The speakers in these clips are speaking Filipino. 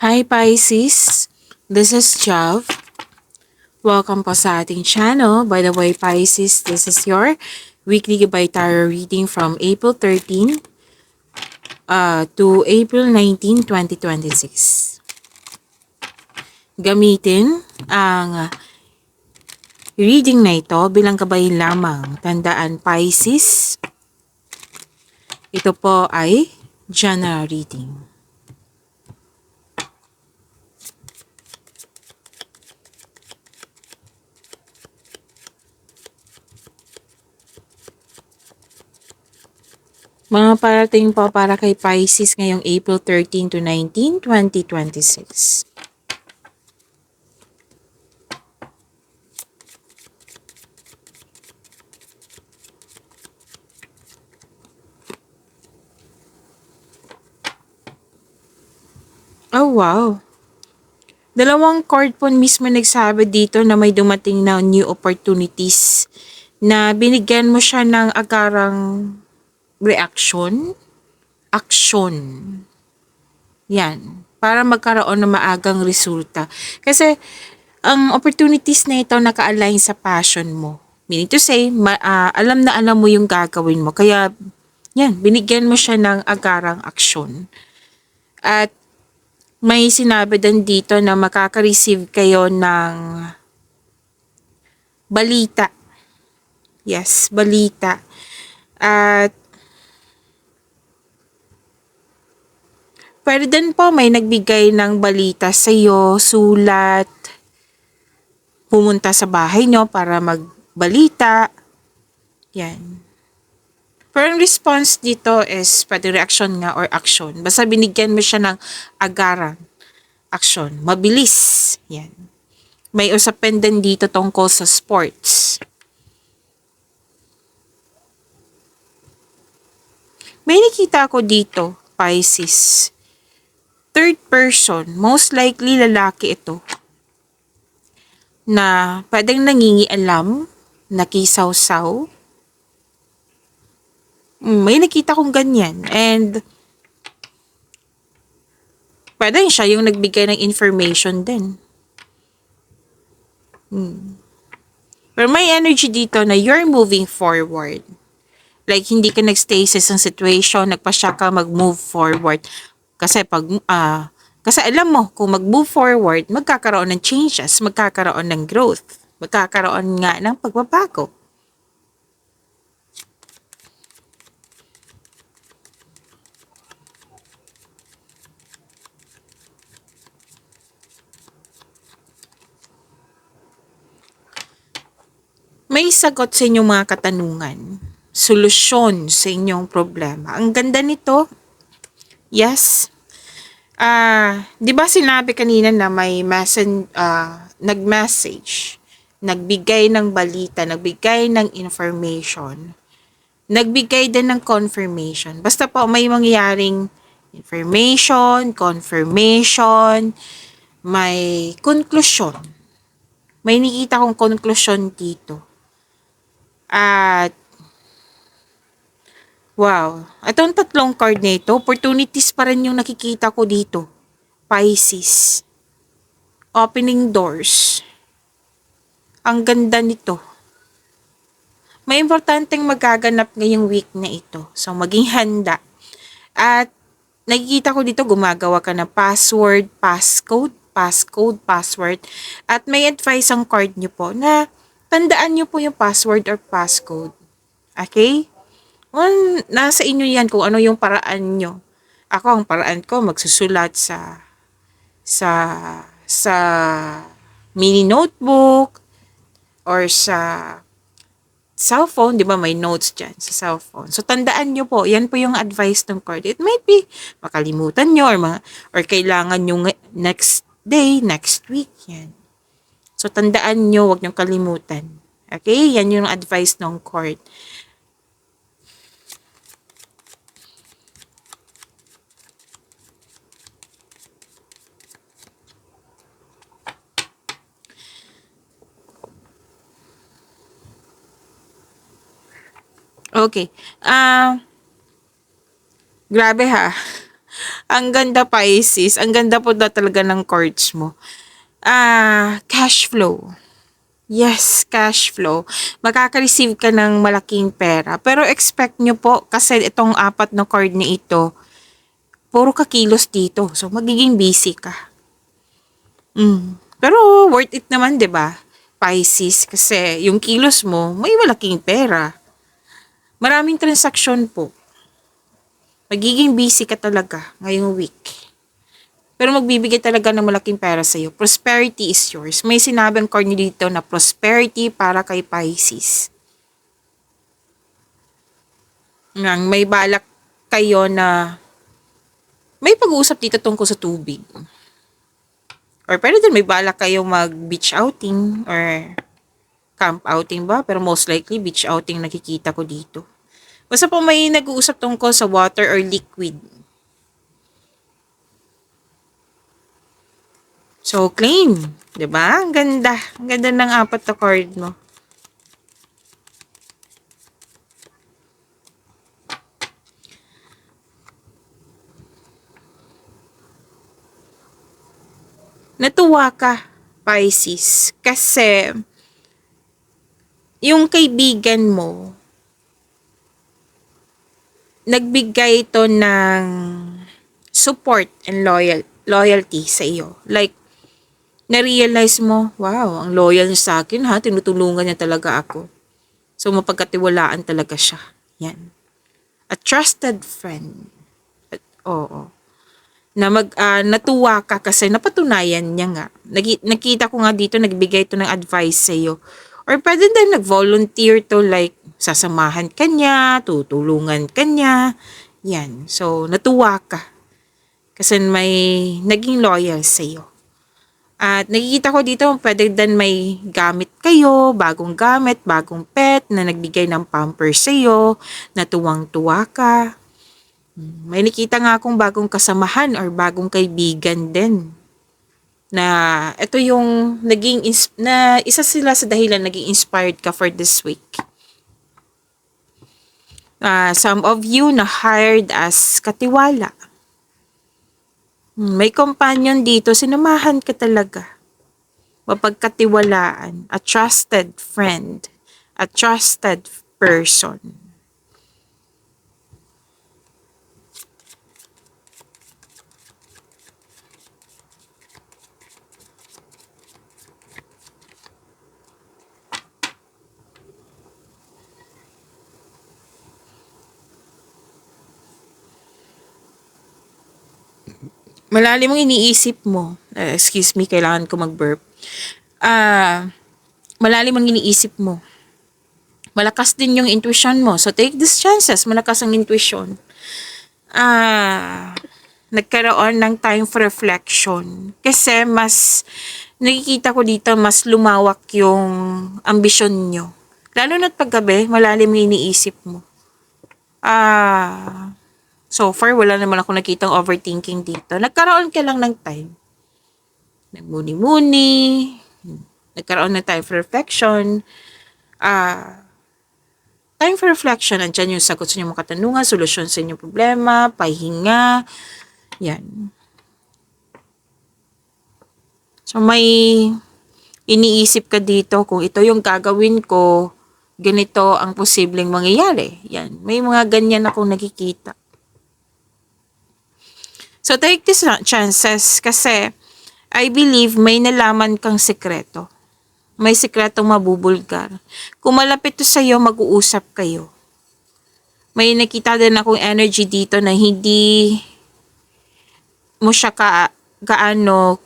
Hi Pisces, this is Jav. Welcome po sa ating channel. By the way Pisces, this is your weekly Gabay Tarot reading from April 13 to April 19, 2026. Gamitin ang reading na ito bilang gabay lamang. Tandaan Pisces, ito po ay general reading. Mga parating po para kay Pisces ngayong April 13 to 19, 2026. Oh, wow. Dalawang card po mismo nagsabi dito na may dumating na new opportunities na binigyan mo siya ng agarang reaction, action. Yan. Para magkaroon ng maagang resulta. Kasi ang opportunities na ito naka-align sa passion mo. Meaning to say, alam na alam mo yung gagawin mo. Kaya, yan, binigyan mo siya ng agarang aksyon. At may sinabi din dito na makaka-receive kayo ng balita. Yes, balita. At pwede din po may nagbigay ng balita sa iyo, sulat, pumunta sa bahay nyo para magbalita. Yan. Pero ang response dito is pwede reaction nga or action. Basta binigyan mo siya ng agarang action. Mabilis. Yan. May usapin din dito tungkol sa sports. May nakita ako dito, Pisces. Third person, most likely lalaki ito, na pwedeng nangingialam, nakisawsaw. May nakita kong ganyan. And pwedeng siya yung nagbigay ng information din. Pero may energy dito na you're moving forward. Like, hindi ka nagstay sa isang situation, nagpasya ka mag-move forward. Kasi kasi alam mo, kung mag-move forward, magkakaroon ng changes, magkakaroon ng growth, magkakaroon nga ng pagbabago. May sagot sa inyong mga katanungan, solusyon sa inyong problema. Ang ganda nito, yes. 'Di ba sinabi kanina na may nag-message, nagbigay ng balita, nagbigay ng information, nagbigay din ng confirmation. Basta po may mangyayaring information, confirmation, may conclusion. May nakita kong conclusion dito. At wow, itong tatlong card na ito, opportunities pa rin yung nakikita ko dito. Pisces. Opening doors. Ang ganda nito. May importanteng magaganap ngayong week na ito. So, maging handa. At nakikita ko dito, gumagawa ka ng password, password. At may advice ang card nyo po na tandaan nyo po yung password or passcode. Okay? Well, nasa inyo yan kung ano yung paraan nyo. Ako, ang paraan ko, magsusulat sa mini notebook or sa cellphone, di ba may notes dyan sa cellphone. So, tandaan nyo po, yan po yung advice ng card. It might be makalimutan nyo or kailangan nyo next day, next week, yan. So, tandaan nyo, wag nyo kalimutan. Okay? Yan yung advice ng card. Okay. Grabe ha. Ang ganda, Pisces. Ang ganda po na talaga ng cards mo. Cash flow. Yes, cash flow. Makaka-receive ka ng malaking pera. Pero expect nyo po, kasi itong apat na card na ito, puro kakilos dito. So, magiging busy ka. Pero worth it naman, 'di ba? Pisces, kasi yung kilos mo, may malaking pera. Maraming transaksyon po. Magiging busy ka talaga ngayong week. Pero magbibigay talaga ng malaking pera sa'yo. Prosperity is yours. May sinabing card niyo dito na prosperity para kay Pisces. May balak kayo na may pag-uusap dito tungkol sa tubig. Or pwede din may balak kayong mag-beach outing or camp outing ba? Pero most likely beach outing nakikita ko dito. Basta po may nag-uusap tungkol sa water or liquid. So, claim. 'Di ba? Ang ganda. Ang ganda ng apat na card mo. Natuwa ka, Pisces, kasi yung kaibigan mo, nagbigay ito ng support and loyalty sa iyo. Like, na-realize mo, wow, ang loyal niya sa akin ha, tinutulungan niya talaga ako. So, mapagkatiwalaan talaga siya. Yan. A trusted friend. Oo. Na natuwa ka kasi napatunayan niya nga. Nakita ko nga dito, nagbigay ito ng advice sa iyo. Or pwede din nag-volunteer to, like, sasamahan ka niya, tutulungan ka niya. Yan. So, natuwa ka. Kasi may naging loyal sa iyo. At nakikita ko dito, pwede din may gamit kayo, bagong gamit, bagong pet, na nagbigay ng pampers sa iyo, na tuwang-tuwa ka. May nakita nga akong bagong kasamahan or bagong kaibigan din. Na ito yung na isa sila sa dahilan naging inspired ka for this week. Some of you na hired as katiwala. May companion dito, sinamahan ka talaga. Mapagkatiwalaan, a trusted friend, a trusted person. Malalim mong iniisip mo. Excuse me, kailangan ko mag-burp. Malalim ang iniisip mo. Malakas din yung intuition mo. So, take these chances. Malakas ang intuition. Nagkaroon ng time for reflection. Kasi nakikita ko dito, mas lumawak yung ambisyon nyo. Lalo na't paggabi, malalim yung iniisip mo. So far, wala naman ako nakitang overthinking dito. Nagkaroon ka lang ng time. Nagmuni-muni. Nagkaroon ng time for reflection. Time for reflection. Andyan yung sagot sa inyong mga katanungan, solusyon sa inyong problema, pahinga. Yan. So may iniisip ka dito kung ito yung gagawin ko, ganito ang posibleng mangyayari. Yan. May mga ganyan akong nakikita. So, take these chances kasi I believe may nalaman kang sekreto. May sekretong mabubulgar. Kung malapit to sa'yo, mag-uusap kayo. May nakita din akong energy dito na hindi mo siya gaano,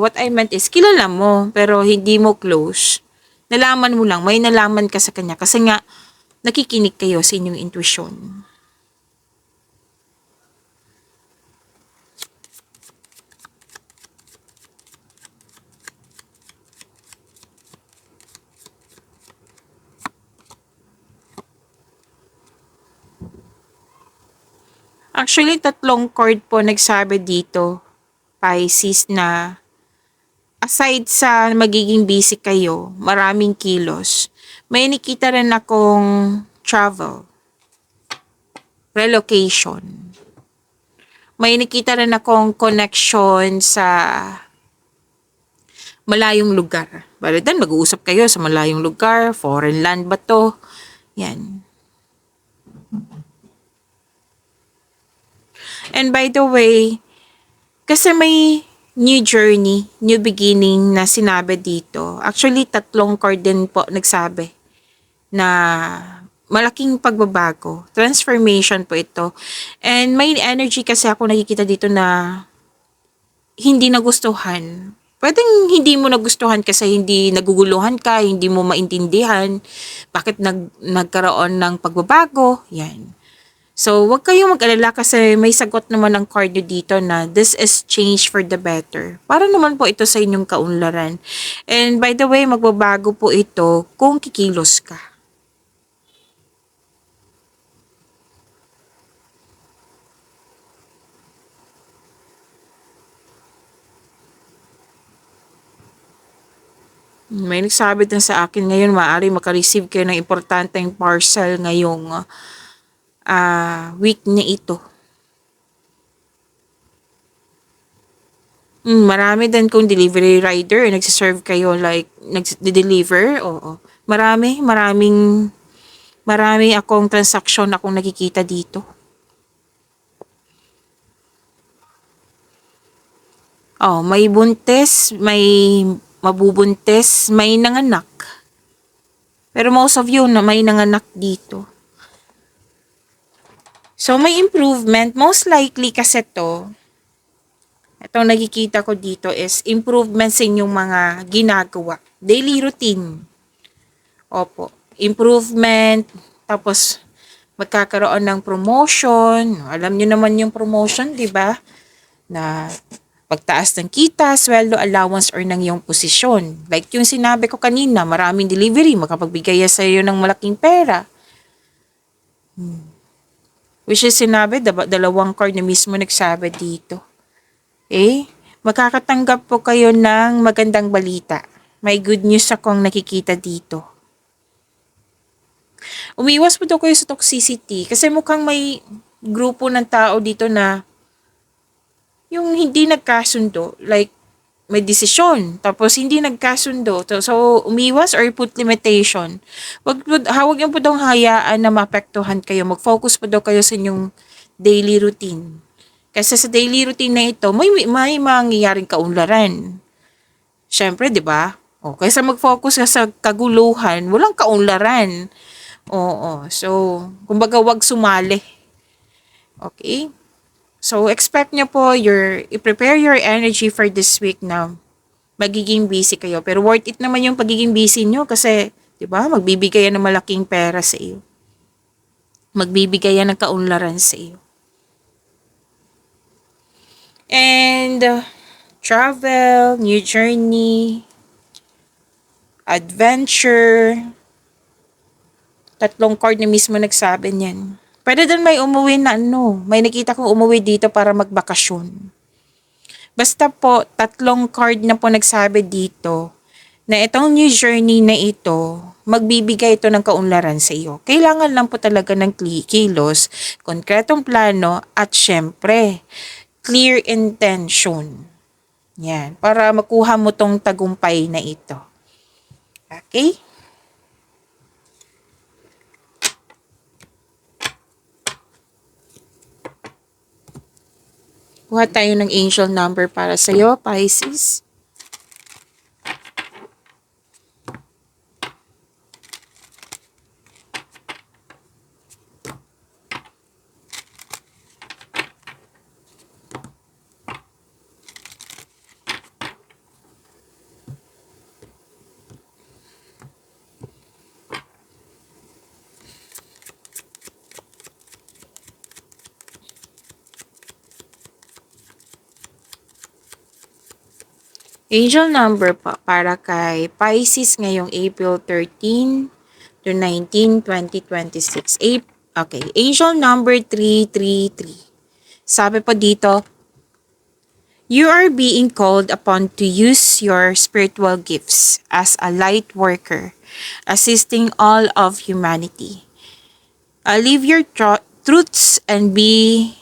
what I meant is, kilala mo, pero hindi mo close. Nalaman mo lang, may nalaman ka sa kanya kasi nga, nakikinig kayo sa inyong intuition. Actually, 3 card po nagsabi dito, Pisces, na aside sa magiging busy kayo, maraming kilos, may nakita rin akong travel, relocation. May nakita rin akong connection sa malayong lugar. Bale, dan mag-uusap kayo sa malayong lugar, foreign land ba to? Yan. And by the way, kasi may new journey, new beginning na sinabi dito. Actually, 3 card din po nagsabi na malaking pagbabago. Transformation po ito. And may energy kasi ako nakikita dito na hindi nagustuhan. Pwedeng hindi mo nagustuhan kasi hindi naguguluhan ka, hindi mo maintindihan bakit nagkaroon ng pagbabago. Yan. So, wag kayong mag-alala kasi may sagot naman ng card nyo dito na this is change for the better. Para naman po ito sa inyong kaunlaran. And by the way, magbabago po ito kung kikilos ka. May nagsabi din sa akin ngayon, maaari makareceive kayo ng importanteng parcel ngayong week na ito. Marami din kung delivery rider, nagsiserve kayo like, nag-deliver, oo. Marami akong transaction akong nakikita dito. Oh, may buntis, may mabubuntis, may nanganak. Pero most of you na may nanganak dito. So, may improvement. Most likely kasi to, itong nakikita ko dito is improvement sa inyong mga ginagawa. Daily routine. Opo. Improvement. Tapos, magkakaroon ng promotion. Alam nyo naman yung promotion, di ba? Na pagtaas ng kita, sweldo, allowance, or ng iyong posisyon. Like yung sinabi ko kanina, maraming delivery, makapagbigay sa iyo ng malaking pera. Which is sinabi, 2 card na mismo nagsabi dito. Makakatanggap po kayo ng magandang balita. May good news akong nakikita dito. Umiwas po daw kayo sa toxicity kasi mukhang may grupo ng tao dito na yung hindi nagkasundo, like may desisyon, tapos hindi nagkasundo. So, umiwas or put limitation. Huwag niyo po daw hayaan na maapektuhan kayo. Mag-focus po daw kayo sa inyong daily routine. Kasi sa daily routine na ito, may mangyayaring kaunlaran. Siyempre, di ba? Kaysa mag-focus ka sa kaguluhan, walang kaunlaran. So, kumbaga wag sumali. Okay? So, expect nyo po, i-prepare your energy for this week na magiging busy kayo. Pero worth it naman yung pagiging busy nyo kasi, di ba, magbibigay yan ng malaking pera sa iyo. Magbibigay yan ng kaunlaran sa iyo. And, travel, new journey, adventure, 3 card na mismo nagsabi niyan. Pwede din may umuwi na may nakita kong umuwi dito para magbakasyon. Basta po, 3 card na po nagsabi dito na itong new journey na ito, magbibigay ito ng kaunlaran sa iyo. Kailangan lang po talaga ng kilos, konkretong plano, at syempre, clear intention. Yan, para makuha mo tong tagumpay na ito. Okay? Kuha tayo ng angel number para sa iyo, Pisces. Angel number para kay Pisces ngayong April 13 to 19, 2026. Okay, angel number 333. Sabi po dito, you are being called upon to use your spiritual gifts as a light worker, assisting all of humanity. Live your truths and be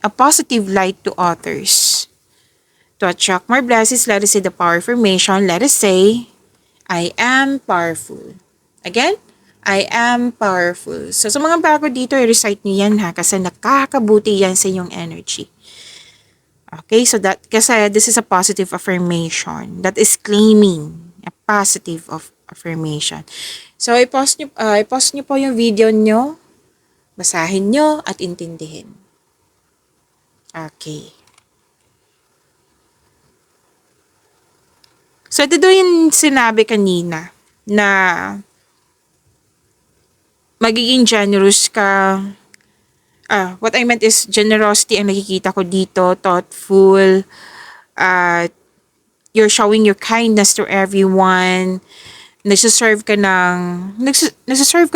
a positive light to others. To attract more blessings, let us say the power affirmation. Let us say, I am powerful. Again, I am powerful. So, sa mga bago dito, i-recite nyo yan ha, kasi nakakabuti yan sa inyong energy. Okay, so kasi this is a positive affirmation that is claiming a positive of affirmation. So, i-pause nyo po yung video nyo, basahin nyo, at intindihin. Okay. So, ito yung sinabi kanina na magiging generous ka. What I meant is generosity ang nakikita ko dito, thoughtful, you're showing your kindness to everyone, nagsaserve ka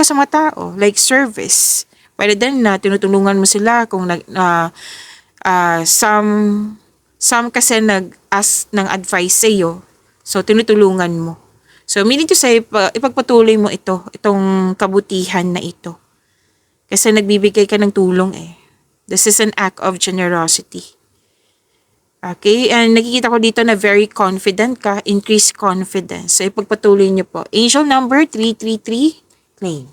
sa mga tao, like service. Pwede din na tinutulungan mo sila kung some kasi nag-ask ng advice sa iyo. So, tinutulungan mo. So, meaning to say, ipagpatuloy mo itong kabutihan na ito. Kasi nagbibigay ka ng tulong eh. This is an act of generosity. Okay? And nakikita ko dito na very confident ka, increased confidence. So, ipagpatuloy niyo po. Angel number 333, claim.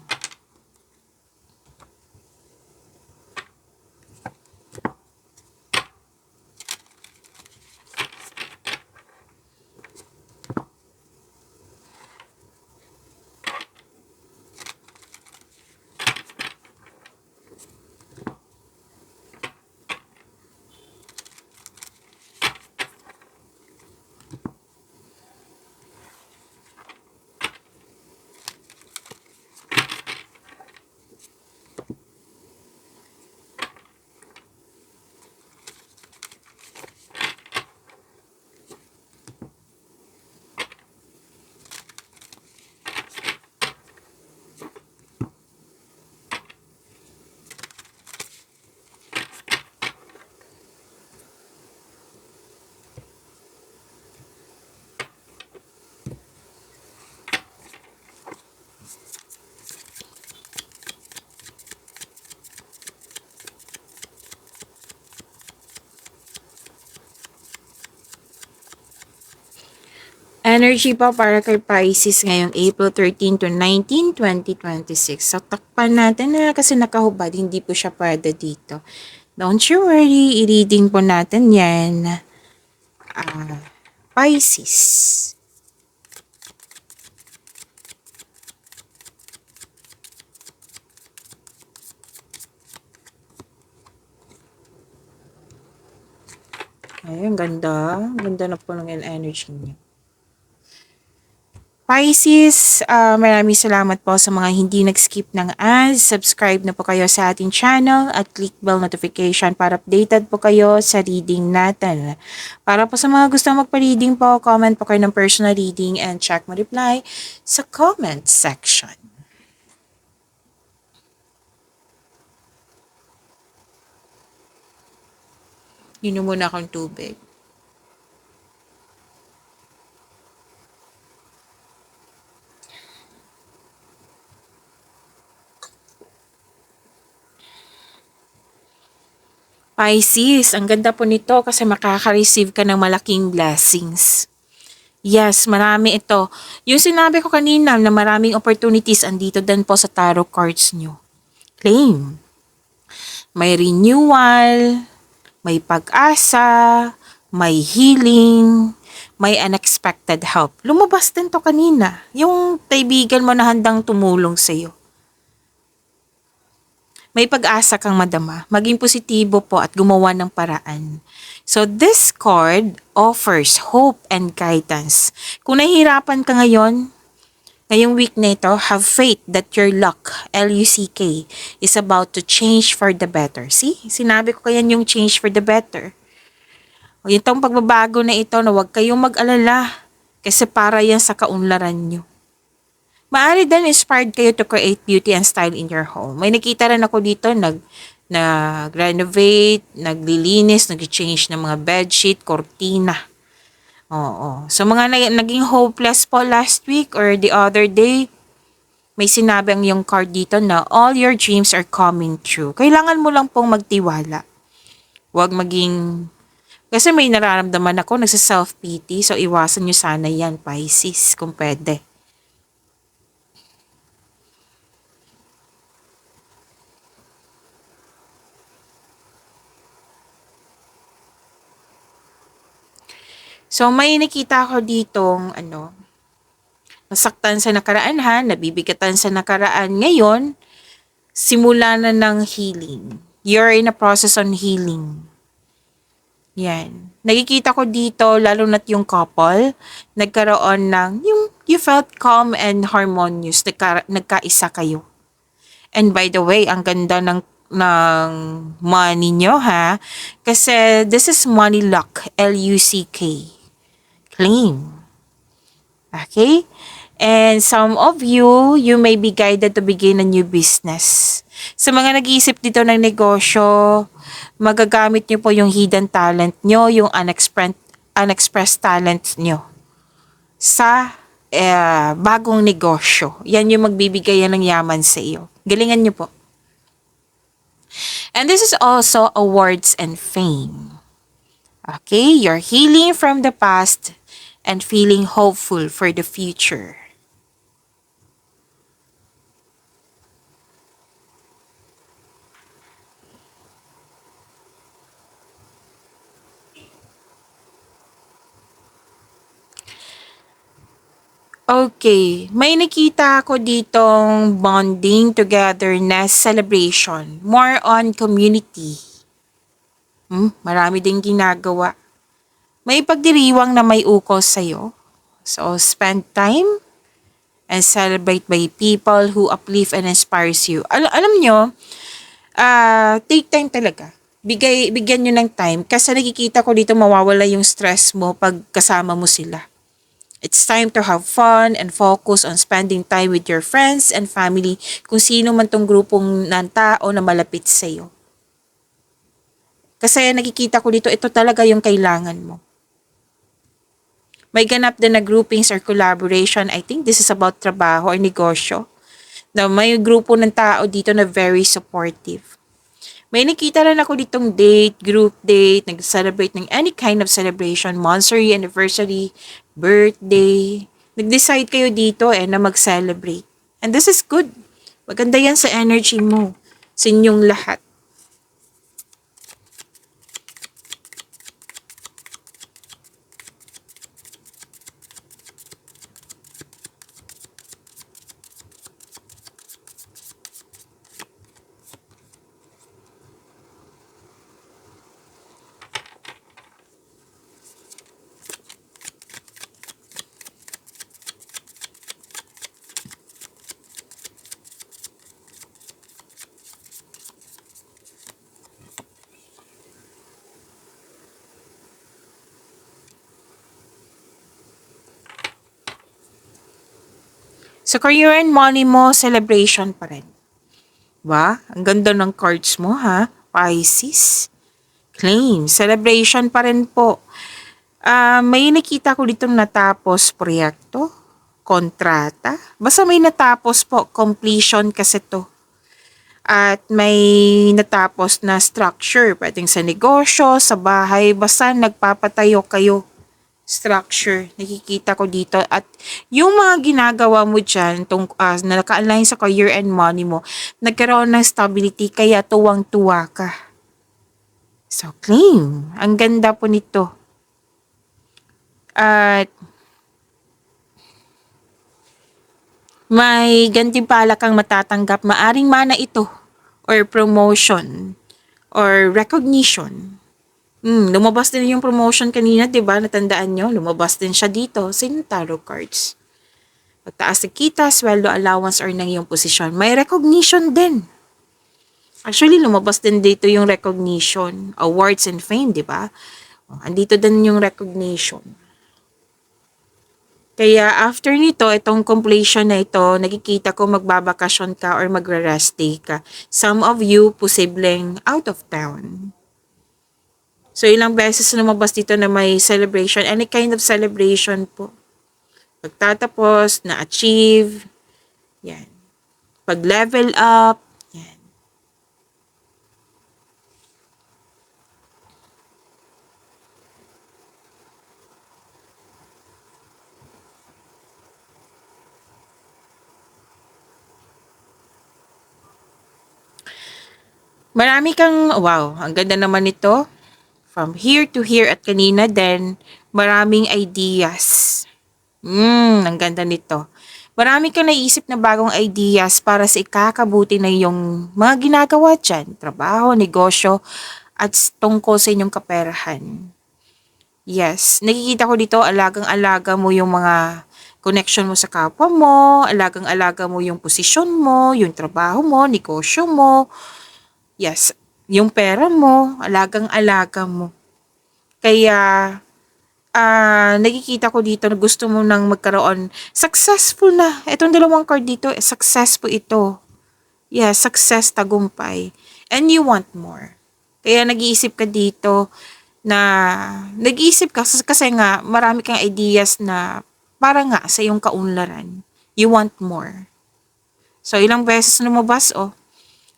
Energy pa para kay Pisces ngayong April 13 to 19, 2026. So, takpan natin na kasi nakahubad, hindi po siya pwede dito. Don't you worry, i-reading po natin yan. Pisces. Ay, ang ganda. Ganda na po ng energy niya. Pisces, maraming salamat po sa mga hindi nag-skip ng ads. Subscribe na po kayo sa ating channel at click bell notification para updated po kayo sa reading natin. Para po sa mga gusto magpa-reading po, comment po kayo ng personal reading and check mo reply sa comment section. Inom muna akong tubig. Pisces, ang ganda po nito kasi makaka-receive ka ng malaking blessings. Yes, marami ito. Yung sinabi ko kanina na maraming opportunities andito din po sa tarot cards nyo. Claim. May renewal, may pag-asa, may healing, may unexpected help. Lumabas din to kanina. Yung kaibigan mo na handang tumulong sa'yo. May pag-asa kang madama, maging positibo po at gumawa ng paraan. So this card offers hope and guidance. Kung nahihirapan ka ngayong week na ito, have faith that your luck, L-U-C-K, is about to change for the better. See? Sinabi ko yan yung change for the better. O itong pagbabago na ito na huwag kayong mag-alala kasi para yan sa kaunlaran nyo. Maaari din inspired kayo to create beauty and style in your home. May nakita rin ako dito nag-renovate, naglilinis, nag-change ng mga bedsheet, kortina. Oo. So mga naging hopeless po last week or the other day, may sinabi ang yung card dito na all your dreams are coming true. Kailangan mo lang pong magtiwala. Huwag maging, kasi may nararamdaman ako, nagsa-self-pity. So, iwasan nyo sana yan, Pisces, kung pwede. So, may nakita ko ditong, nasaktan sa nakaraan ha, nabibigatan sa nakaraan. Ngayon, simula na ng healing. You're in a process on healing. Yan. Nakikita ko dito, lalo na't yung couple, nagkaroon ng, yung you felt calm and harmonious, nagkaisa kayo. And by the way, ang ganda ng money nyo ha, kasi this is money luck, L-U-C-K. Claim. Okay? And some of you, you may be guided to begin a new business. Sa mga nag-iisip dito ng negosyo, magagamit nyo po yung hidden talent nyo, yung unexpressed talent nyo sa bagong negosyo. Yan yung magbibigay ng yaman sa iyo. Galingan nyo po. And this is also awards and fame. Okay? You're healing from the past and feeling hopeful for the future. Okay, may nakita ako ditong bonding, togetherness, celebration. More on community. Marami ding ginagawa. May pagdiriwang na may ukol sa'yo. So, spend time and celebrate by people who uplift and inspires you. Alam nyo, take time talaga. Bigyan nyo ng time kasi nakikita ko dito mawawala yung stress mo pag kasama mo sila. It's time to have fun and focus on spending time with your friends and family kung sino man tong grupong ng tao na malapit sa'yo. Kasi nakikita ko dito, ito talaga yung kailangan mo. May ganap din na groupings or collaboration. I think this is about trabaho or negosyo. Na may grupo ng tao dito na very supportive. May nakita rin ako ditong date, group date, nag-celebrate ng any kind of celebration, monthsary, anniversary, birthday. Nag-decide kayo dito na mag-celebrate. And this is good. Maganda yan sa energy mo, sa inyong lahat. Sa career and money mo, celebration pa rin. Ba? Ang ganda ng cards mo ha, Pisces. Claim, celebration pa rin po. May nakita ko ditong natapos proyekto, kontrata. Basta may natapos po, completion kasi to. At may natapos na structure, pwedeng sa negosyo, sa bahay, basta nagpapatayo kayo structure, nakikita ko dito. At yung mga ginagawa mo dyan, na naka-align sa career and money mo, nagkaroon ng stability, kaya tuwang-tuwa ka. So, claim. Ang ganda po nito. At may gantimpala kang matatanggap, maaring mana ito, or promotion, or recognition. Lumabas din yung promotion kanina, 'di ba? Natandaan nyo? Lumabas din siya dito sa tarot cards. Pagtaas ng kita, sweldo, allowance, or ng iyong posisyon. May recognition din. Actually, lumabas din dito yung recognition, awards and fame, 'di ba? Andito din yung recognition. Kaya after nito, itong completion na ito, nakikita ko magbabakasyon ka or magre-rest day ka. Some of you, posibleng out of town. So, ilang beses lumabas dito na may celebration. Any kind of celebration po. Pagtatapos, na-achieve. Yan. Pag-level up. Yan. Marami kang, wow, ang ganda naman nito. From here to here at kanina din, maraming ideas. Ang ganda nito. Marami kang naisip na bagong ideas para sa ikakabuti na yung mga ginagawa dyan. Trabaho, negosyo, at tungkol sa inyong kaperahan. Yes, nakikita ko dito alagang-alaga mo yung mga connection mo sa kapwa mo, alagang-alaga mo yung posisyon mo, yung trabaho mo, negosyo mo. Yes, yung pera mo, alagang-alaga mo. Kaya, nakikita ko dito na gusto mo nang magkaroon. Successful na. Itong dalawang card dito, successful ito. Yeah, success, tagumpay. And you want more. Kaya nag-iisip ka dito na, nag-iisip ka kasi nga marami kang ideas na para nga sa iyong kaunlaran. You want more. So, ilang beses lumabas,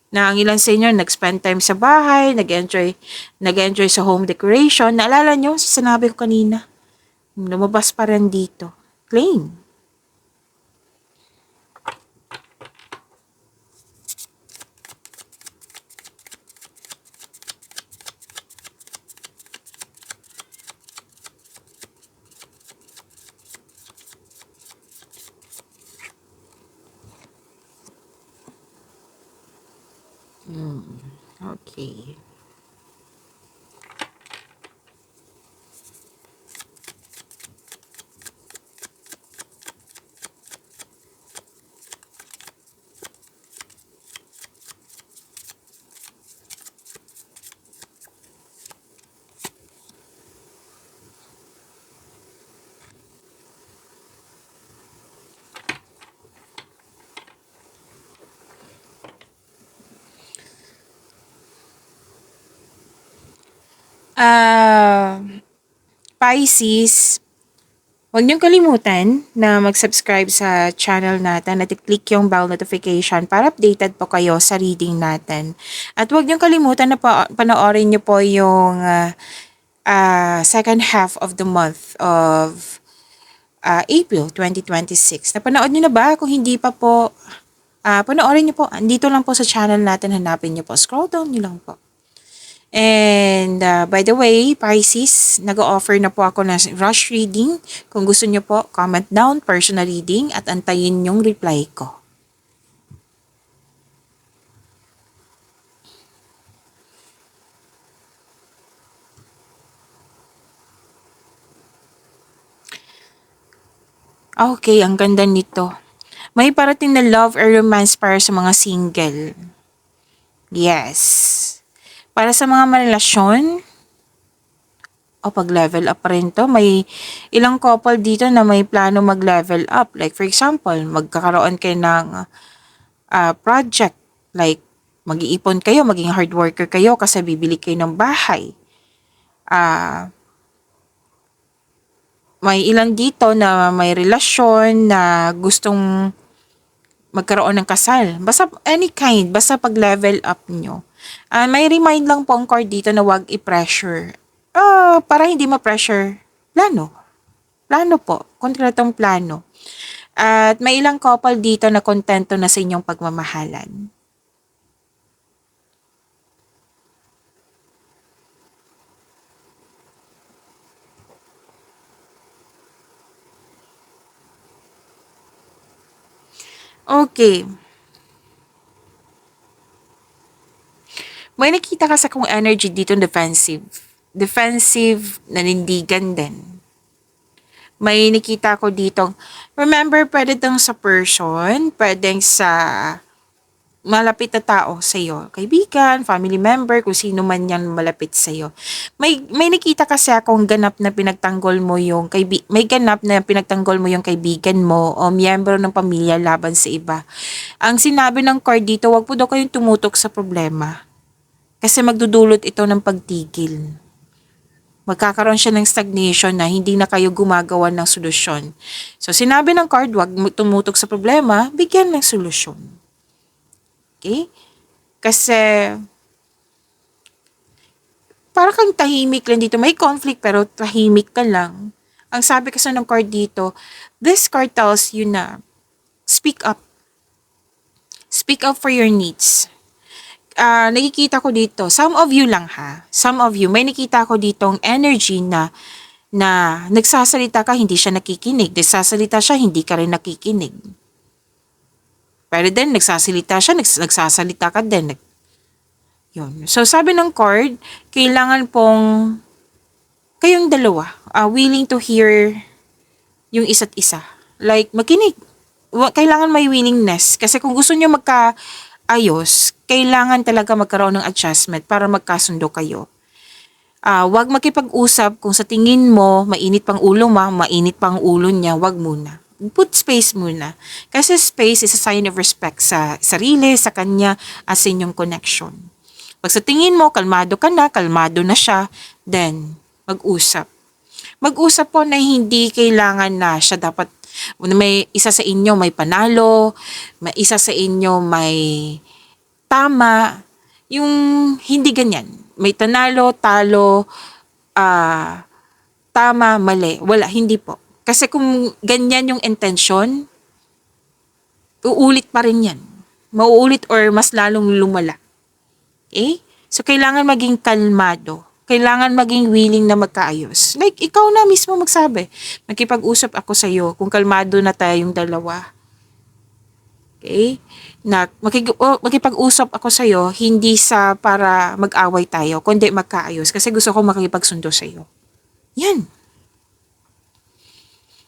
na ang ilan sa inyo nag-spend time sa bahay, nag-enjoy sa home decoration. Naalala nyo, sinabi ko kanina, lumabas pa rin dito. Claim. Okay. Ah, Pisces, huwag niyong kalimutan na mag-subscribe sa channel natin at i-click yung bell notification para updated po kayo sa reading natin. At huwag niyong kalimutan na panoorin niyo po yung second half of the month of April 2026. Napanood niyo na ba? Kung hindi pa po, panoorin niyo po. Andito lang po sa channel natin. Hanapin niyo po. Scroll down niyo lang po. And by the way, Pisces, nag-offer na po ako ng rush reading. Kung gusto niyo po, comment down, personal reading, at antayin yung reply ko. Okay, ang ganda nito. May parating na love or romance para sa mga single. Yes. Para sa mga marelasyon, pag-level up rin to. May ilang couple dito na may plano mag-level up. Like for example, magkakaroon kayo ng project. Like mag-iipon kayo, maging hard worker kayo kasi bibili kayo ng bahay. May ilan dito na may relasyon na gustong magkaroon ng kasal. Basta any kind, basta pag-level up nyo. May remind lang po ang card dito na wag i-pressure. Para hindi ma-pressure, plano. Plano po, konkretong plano. At may ilang couple dito na kontento na sa inyong pagmamahalan. Okay. May nakita ka sa kung energy dito defensive. Defensive, nanindigan din. May nakita ko dito. Remember, pwede tong sa person, pwedeng sa malapit na tao sa iyo, kaibigan, family member, kung sino man yan malapit sa iyo. May nakita kasi akong ganap na pinagtanggol mo yung may ganap na pinagtanggol mo yung kaibigan mo o miyembro ng pamilya laban sa iba. Ang sinabi ng card dito, wag po daw kayong tumutok sa problema. Kasi magdudulot ito ng pagtigil. Magkakaroon siya ng stagnation na hindi na kayo gumagawa ng solusyon. So, sinabi ng card, wag tumutok sa problema, bigyan ng solusyon. Okay? Kasi, para kang tahimik lang dito. May conflict pero tahimik ka lang. Ang sabi kasi ng card dito, this card tells you na, speak up. Speak up for your needs. nakikita ko dito, some of you lang ha, some of you, may nakita ko ditong energy na nagsasalita ka, hindi siya nakikinig. Nagsasalita siya, hindi ka rin nakikinig. Pero then, nagsasalita siya, nagsasalita ka din. Yun. So, sabi ng card, kailangan pong kayong dalawa, willing to hear yung isa't isa. Like, makinig. Kailangan may willingness. Kasi kung gusto nyo magkaayos, kailangan talaga magkaroon ng adjustment para magkasundo kayo. Wag makipag-usap kung sa tingin mo, mainit pang ulo mo, mainit pang ulo niya, wag muna. Put space muna. Kasi space is a sign of respect sa sarili, sa kanya, as in yung connection. Pag sa tingin mo, kalmado ka na, kalmado na siya, then, mag-usap. Mag-usap po na hindi kailangan na siya dapat, may isa sa inyo may panalo, may isa sa inyo may tama, yung hindi ganyan. May tanalo, talo, tama, mali. Wala, hindi po. Kasi kung ganyan yung intention, uulit pa rin yan. Mauulit or mas lalong lumala. Okay? So, kailangan maging kalmado. Kailangan maging willing na magkaayos. Like, ikaw na mismo magsabi. Makipag-usap ako sa'yo kung kalmado na tayong dalawa. Okay? Na makipag-usap ako sa'yo, hindi sa para mag-away tayo, kundi magkaayos. Kasi gusto ko makipagsundo sa'yo. Yan.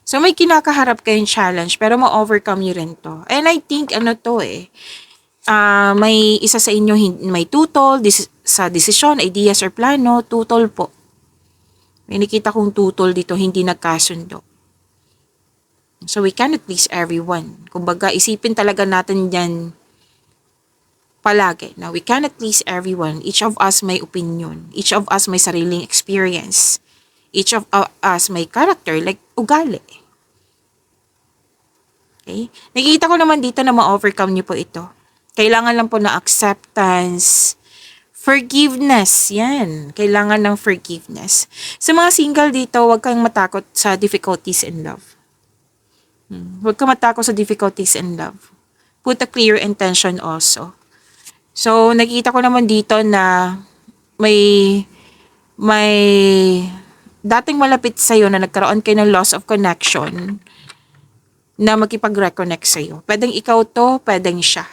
So, may kinakaharap kayong challenge, pero ma-overcome nyo rin to. And I think, may isa sa inyo may tutol sa desisyon, ideas or plano, tutol po. May nakita kong tutol dito, hindi nagkasundo. So we cannot please everyone. Kumbaga, isipin talaga natin yan palagi. Now, we cannot please everyone. Each of us may opinion. Each of us may sariling experience. Each of us may character, like ugali. Okay? Nakikita ko naman dito na ma-overcome niyo po ito. Kailangan lang po na acceptance, forgiveness. Yan. Kailangan ng forgiveness. Sa mga single dito, huwag kang matakot sa difficulties in love. Huwag kang matakot sa difficulties in love. Put a clear intention also. So, nakita ko naman dito na may dating malapit sa'yo na nagkaroon kayo ng loss of connection na makipag-reconnect sa'yo. Pwedeng ikaw to, pwedeng siya.